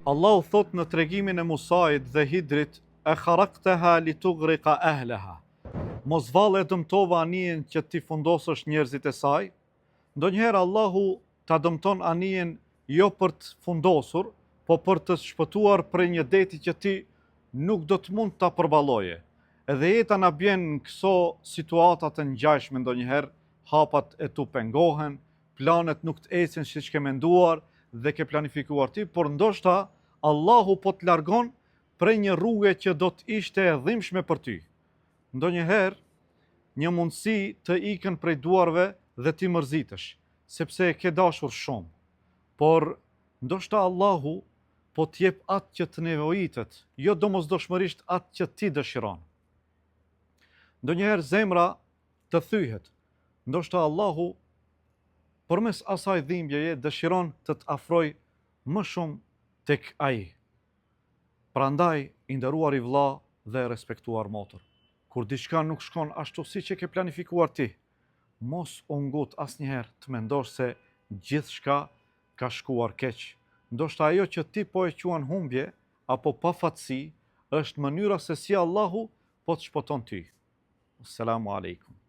Allahu thot në tregimin e Musait dhe Hidrit, e kharakteha li tughriqa ahleha. Mos valle dëmtova anijen që ti fundosësh njerëzit e saj. Ndonjëherë Allahu ta dëmton anijen jo për të fundosur, po për të shpëtuar prej një deti që ti nuk do të mund ta përballoje. Edhe jeta na bjen në këso situata të ngjashme ndonjëherë, hapat e tu pengohen, planet nuk të ecin siç ke menduar dhe ke planifikuar ti, por ndoshta Allahu po të largon prej një rrugë që do të ishte e dhimbshme për ty. Ndonjëherë, një mundësi të ikën prej duarve dhe ti mërzitesh, sepse e ke dashur shumë. Por ndoshta Allahu po t'jep atë që të nevojitet, jo domosdoshmërisht atë që ti dëshiron. Ndonjëherë zemra të thyhet, ndoshta Allahu përmes asaj dhimbjeje dëshiron të të afroj më shumë tek ai. Prandaj, i nderuar i vëlla dhe respektuar motër, kur diçka nuk shkon ashtu siç e ke planifikuar ti, mos u ngut asnjëherë të mendosh se gjithçka ka shkuar keq. Ndoshta ajo që ti po e quan humbje apo pafatësi është mënyra se si Allahu po të shpëton ty. Assalamu alaikum.